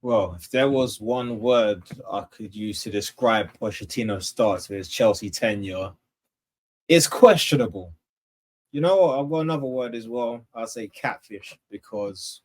Well, if there was one word I could use to describe Pochettino's starts with his Chelsea tenure, it's questionable. You know what? I've got another word as well. I'll say catfish because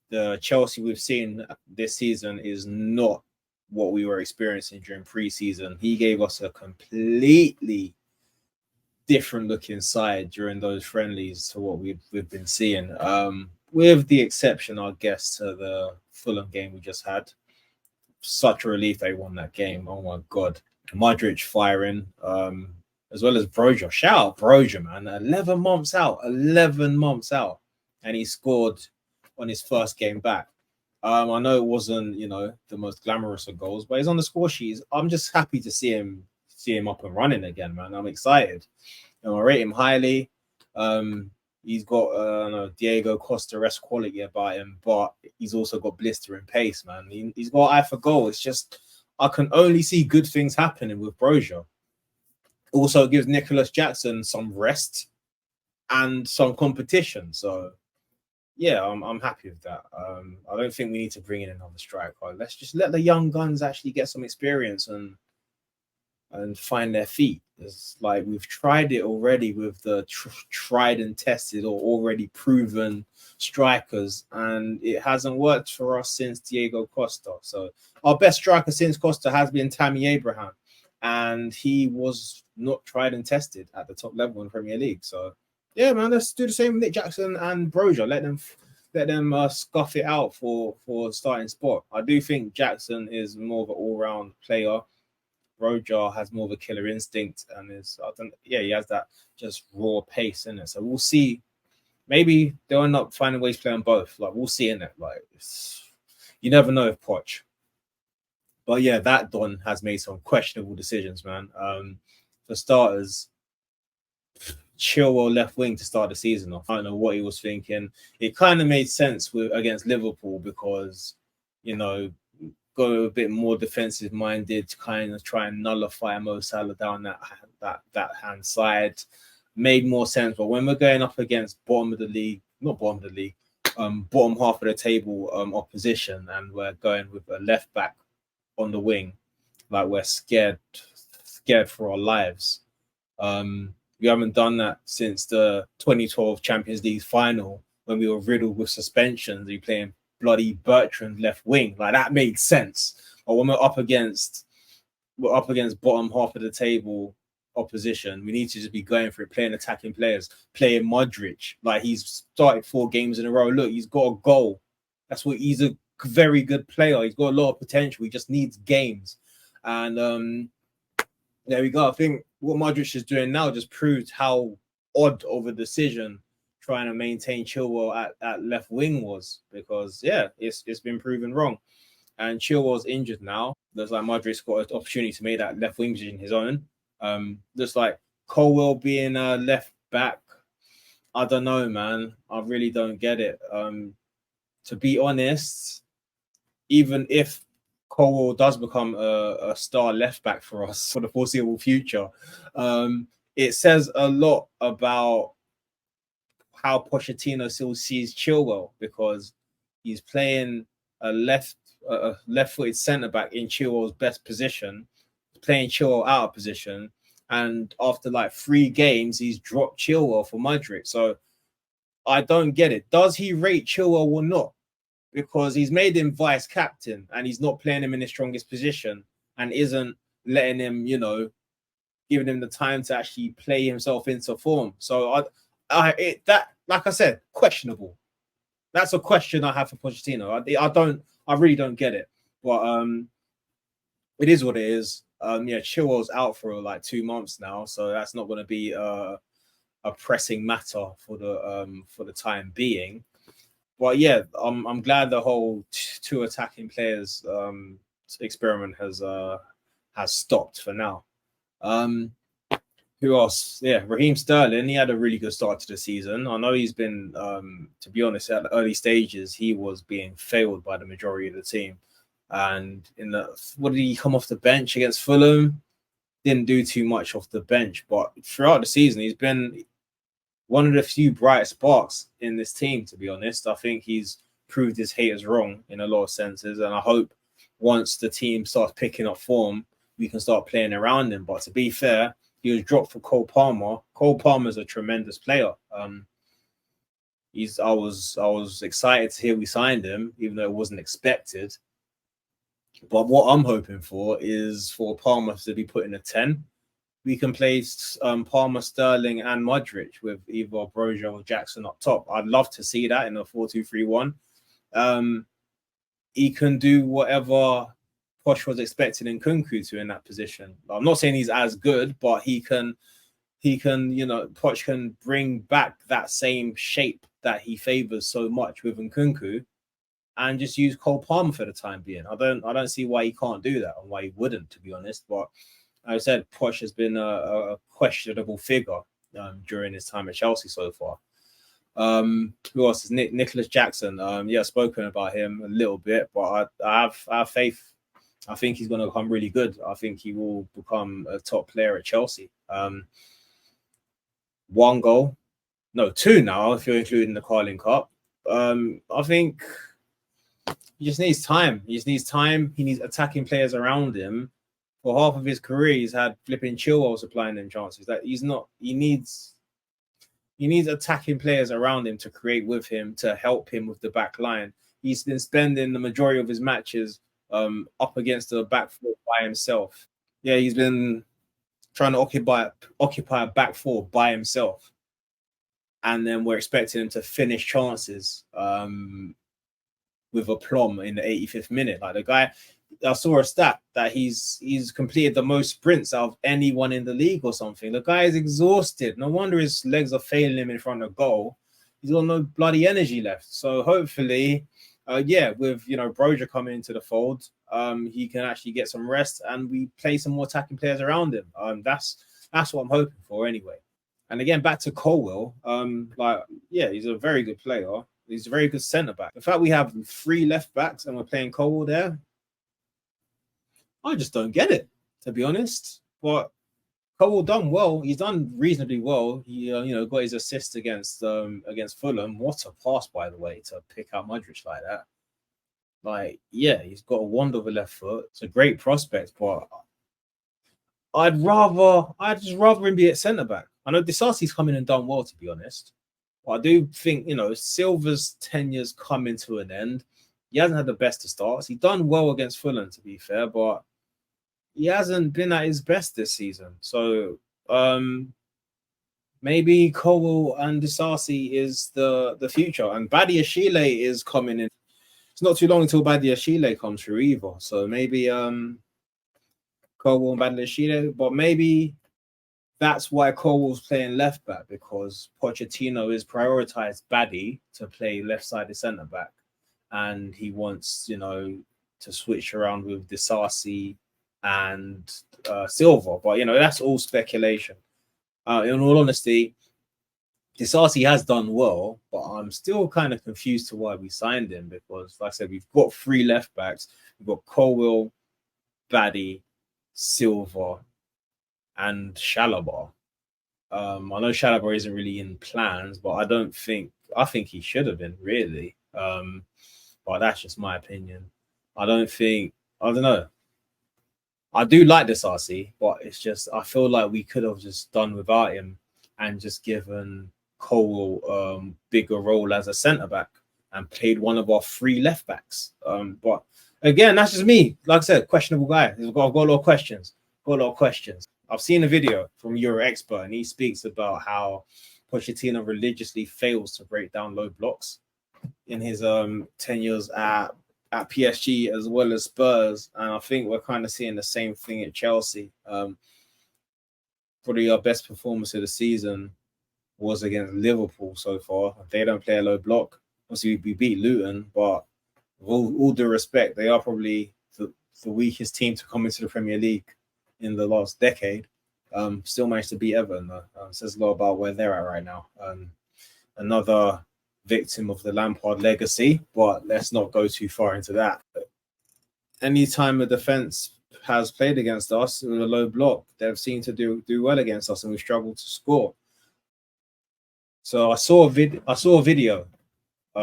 the Chelsea we've seen this season is not what we were experiencing during preseason. He gave us a completely different looking side during those friendlies to what we've been seeing. With the exception, I guess, to the Fulham game we just had. Such a relief they won that game. Oh my god. Modric firing, as well as Broja. Shout out Broja, man. 11 months out. 11 months out. And he scored on his first game back. I know it wasn't, the most glamorous of goals, but he's on the score sheet. I'm just happy to see him up and running again, man. I'm excited. I rate him highly. He's got Diego Costa-esque quality about him, but he's also got blistering pace, man. He's got eye for goal. It's just I can only see good things happening with Broja. Also gives Nicholas Jackson some rest and some competition. So yeah, I'm happy with that. I don't think we need to bring in another striker. Let's just let the young guns actually get some experience and find their feet. It's like we've tried it already with the tried and tested or already proven strikers, and it hasn't worked for us since Diego Costa. So our best striker since Costa has been Tammy Abraham, and he was not tried and tested at the top level in Premier League. So yeah, man, let's do the same with Nick Jackson and Broja. Let them scuff it out for starting spot. I do think Jackson is more of an all round player. Rojar has more of a killer instinct and he has that just raw pace in it. So we'll see. Maybe they'll end up finding ways playing both. Like we'll see in it. Like you never know if Poch. But yeah, that Don has made some questionable decisions, man. For starters, Chilwell left wing to start the season off. I don't know what he was thinking. It kind of made sense against Liverpool because, go a bit more defensive minded to kind of try and nullify Mo Salah down that hand side. Made more sense. But when we're going up against bottom of the league, not bottom of the league, bottom half of the table opposition, and we're going with a left back on the wing, like we're scared for our lives. We haven't done that since the 2012 Champions League final when we were riddled with suspensions. We playing bloody Bertrand left wing. Like that made sense. But when we're up against bottom half of the table opposition, we need to just be going for it, playing attacking players, playing Modric. Like he's started 4 games in a row. Look, he's got a goal. That's what he's a very good player. He's got a lot of potential. He just needs games. And there we go. I think what Modric is doing now just proves how odd of a decision trying to maintain Chilwell at left wing was, because yeah, it's been proven wrong. And Chilwell's injured now. Looks like Modric's got an opportunity to make that left wing position his own. Looks like Colwell being a left back. I don't know, man. I really don't get it. To be honest, even if Colwell does become a star left back for us for the foreseeable future, it says a lot about how Pochettino still sees Chilwell, because he's playing a left-footed centre back in Chilwell's best position, playing Chilwell out of position, and after like 3 games, he's dropped Chilwell for Modric. So I don't get it. Does he rate Chilwell or not? Because he's made him vice captain and he's not playing him in his strongest position and isn't letting him, giving him the time to actually play himself into form. So like I said, questionable. That's a question I have for Pochettino. I really don't get it. But it is what it is. Chilwell's out for like 2 months now, so that's not going to be a pressing matter for the time being. But yeah, I'm glad the whole 2 attacking players experiment has stopped for now. Who else? Yeah, Raheem Sterling. He had a really good start to the season. I know he's been, to be honest, at the early stages, he was being failed by the majority of the team. And what did he come off the bench against Fulham? Didn't do too much off the bench, but throughout the season, he's been one of the few bright sparks in this team, to be honest. I think he's proved his haters wrong in a lot of senses. And I hope once the team starts picking up form, we can start playing around him. But to be fair, he was dropped for Cole Palmer. Cole Palmer's a tremendous player. I was excited to hear we signed him, even though it wasn't expected. But what I'm hoping for is for Palmer to be put in a 10. We can place Palmer, Sterling, and Modric with either Broja or Jackson up top. I'd love to see that in a 4-2-3-1. He can do whatever Poch was expecting in Nkunku to in that position. I'm not saying he's as good, but he can, Poch can bring back that same shape that he favors so much with Nkunku and just use Cole Palmer for the time being. I don't see why he can't do that and why he wouldn't, to be honest. But I said Poch has been a questionable figure during his time at Chelsea so far. Who else is Nicholas Jackson? Yeah, spoken about him a little bit, but I have faith. I think he's going to become really good. I think he will become a top player at Chelsea. 1 goal, no, 2 now if you're including the Carling Cup. I think he just needs time. He just needs time. He needs attacking players around him. For half of his career, he's had flipping Chilwell supplying them chances. That he needs attacking players around him to create with him, to help him with the back line. He's been spending the majority of his matches up against the back four by himself. Yeah, he's been trying to occupy a back four by himself. And then we're expecting him to finish chances with aplomb in the 85th minute. Like the guy, I saw a stat that he's completed the most sprints out of anyone in the league or something. The guy is exhausted. No wonder his legs are failing him in front of goal. He's got no bloody energy left. So hopefully, with Broja coming into the fold, he can actually get some rest and we play some more attacking players around him. That's what I'm hoping for anyway. And again, back to Colwill, he's a very good player. He's a very good centre back. The fact we have 3 left backs and we're playing Colwill there, I just don't get it, to be honest. But Colwill done well. He's done reasonably well. He got his assist against Fulham. What a pass, by the way, to pick out Modric like that. He's got a wonder of a left foot. It's a great prospect, but I'd just rather him be at centre back. I know Disasi's come in and done well, to be honest. But I do think, Silva's tenure's coming to an end. He hasn't had the best of starts. He's done well against Fulham, to be fair, but he hasn't been at his best this season. So maybe Colwill and Disasi is the future. And Badiashile is coming in. It's not too long until Badiashile comes through either. So maybe Colwill and Badiashile, but maybe that's why Colwill's playing left back, because Pochettino has prioritized Baddy to play left-sided centre back, and he wants to switch around with Disasi and Silva. But that's all speculation. In all honesty, Disasi has done well, but I'm still kind of confused to why we signed him, because, like I said, we've got 3 left backs. We've got Colwill, Baddy, Silva, and Chalobah. I know Chalobah isn't really in plans, but I think he should have been, really. But that's just my opinion. I don't know. I do like Disasi, but it's just I feel like we could have just done without him and just given Colwill bigger role as a centre back and played one of our 3 left backs. But again, that's just me. Like I said, questionable guy. I've got a lot of questions. I've seen a video from Euro Expert, and he speaks about how Pochettino religiously fails to break down low blocks in his tenures at PSG as well as Spurs. And I think we're kind of seeing the same thing at Chelsea. Probably our best performance of the season was against Liverpool so far. They don't play a low block. Obviously, we beat Luton, but with all due respect, they are probably the weakest team to come into the Premier League in the last decade. Still managed to beat Everton, though. Says a lot about where they're at right now. Another victim of the Lampard legacy, but let's not go too far into that. Anytime a defense has played against us with a low block, they've seemed to do well against us, and we struggled to score. So I saw a video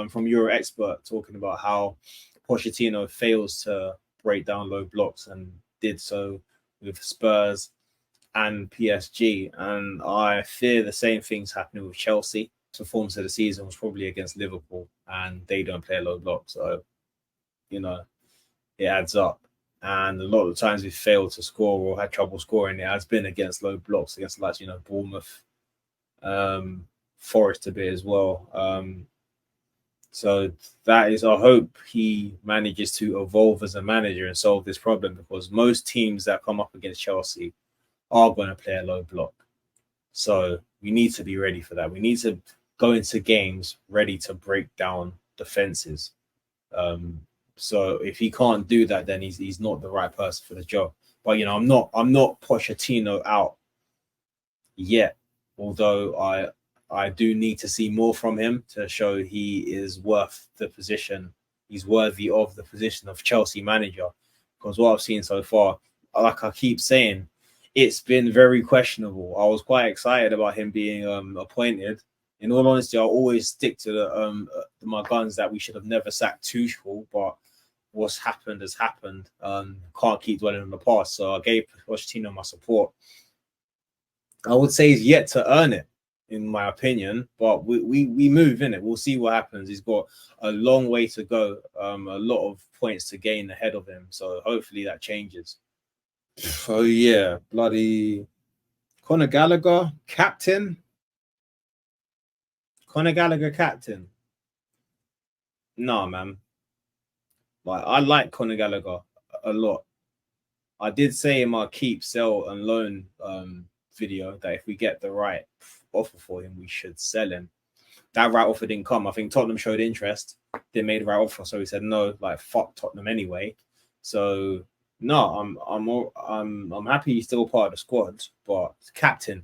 from your expert talking about how Pochettino fails to break down low blocks and did so with Spurs and PSG. And I fear the same thing's happening with Chelsea. Performance of the season was probably against Liverpool, and they don't play a low block. So, it adds up. And a lot of the times we failed to score or had trouble scoring, it has been against low blocks, against like, Bournemouth, Forest a bit as well. So that is, I hope he manages to evolve as a manager and solve this problem, because most teams that come up against Chelsea are going to play a low block. So we need to be ready for that. We need to go into games ready to break down defenses. So if he can't do that, then he's not the right person for the job. But I'm not Pochettino out yet, although I do need to see more from him to show he is worth the position. He's worthy of the position of Chelsea manager, because what I've seen so far, like I keep saying, it's been very questionable. I was quite excited about him being appointed. In all honesty, I'll always stick to my guns that we should have never sacked Tuchel, but what's happened has happened. Can't keep dwelling on the past. So I gave Pochettino my support. I would say he's yet to earn it, in my opinion, but we move in it. We'll see what happens. He's got a long way to go, a lot of points to gain ahead of him. So hopefully that changes. Oh yeah, bloody Conor Gallagher, captain. Conor Gallagher, captain. Nah, man. Like, I like Conor Gallagher a lot. I did say in my keep, sell, and loan video that if we get the right offer for him, we should sell him. That right offer didn't come. I think Tottenham showed interest. They made the right offer, so we said no. Like, fuck Tottenham anyway. So no, I'm happy he's still part of the squad, but captain.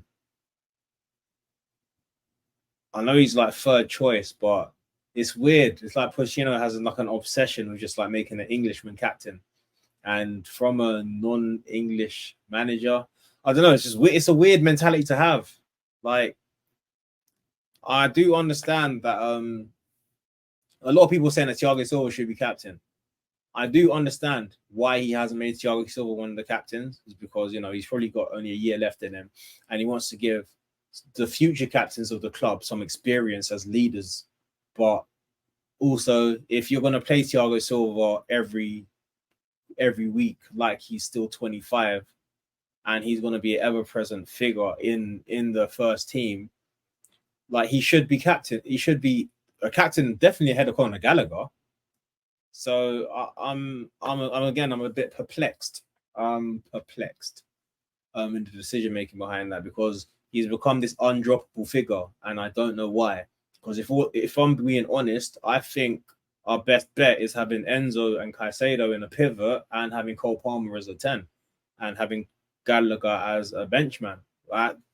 I know he's like third choice, but it's weird. It's like Pochettino has like an obsession with just like making an Englishman captain, and from a non-English manager, I don't know. It's just it's a weird mentality to have. Like, I do understand that a lot of people saying that Thiago Silva should be captain. I do understand why he hasn't made Thiago Silva one of the captains. Is because he's probably got only a year left in him, and he wants to give the future captains of the club some experience as leaders. But also, if you're going to play Thiago Silva every week, like he's still 25, and he's going to be an ever-present figure in the first team, like, he should be captain. He should be a captain, definitely ahead of Conor Gallagher. So I'm a bit perplexed. In the decision making behind that, because he's become this undroppable figure, and I don't know why. Because if I'm being honest, I think our best bet is having Enzo and Caicedo in a pivot, and having Cole Palmer as a 10, and having Gallagher as a benchman.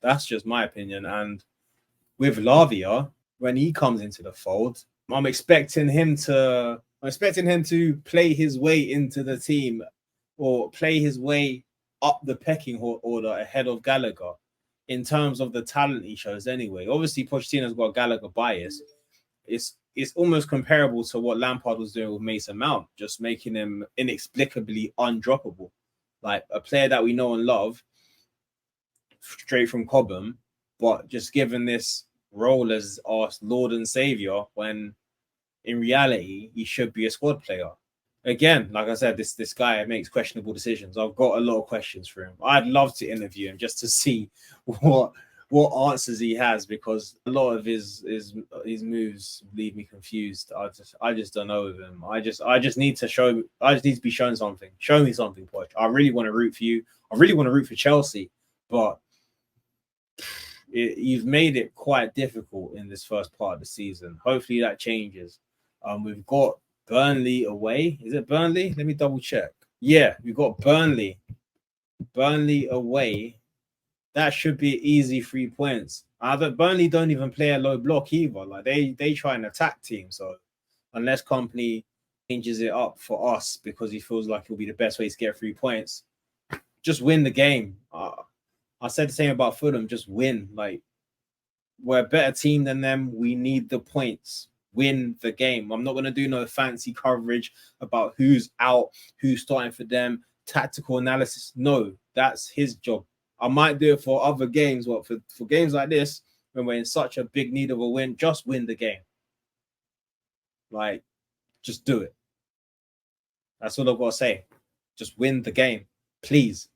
That's just my opinion. And with Lavia, when he comes into the fold, I'm expecting him to play his way into the team, or play his way up the pecking order ahead of Gallagher in terms of the talent he shows anyway. Obviously, Pochettino's got a Gallagher bias. It's almost comparable to what Lampard was doing with Mason Mount, just making him inexplicably undroppable. Like, a player that we know and love straight from Cobham, but just given this role as our Lord and Savior, when in reality he should be a squad player. Again, like I said, this guy makes questionable decisions. I've got a lot of questions for him. I'd love to interview him just to see what answers he has, because a lot of his moves leave me confused. I just don't know with him. I just need to be shown something. Show me something, Poch. I really want to root for you. I really want to root for Chelsea, but you've made it quite difficult in this first part of the season. Hopefully that changes. We've got Burnley away. Is it Burnley? Let me double check. Yeah, we've got Burnley away. That should be easy 3 points. Burnley don't even play a low block either. Like, they try and attack team. So unless Company changes it up for us because he feels like it'll be the best way to get 3 points, just win the game. I said the same about Fulham. Just win. Like, we're a better team than them. We need the points. win the game. I'm not going to do no fancy coverage about who's out, who's starting for them, tactical analysis. No, that's his job. I might do it for other games, but for games like this, when we're in such a big need of a win, just win the game. Like, just do it. That's all I've got to say. Just win the game, please.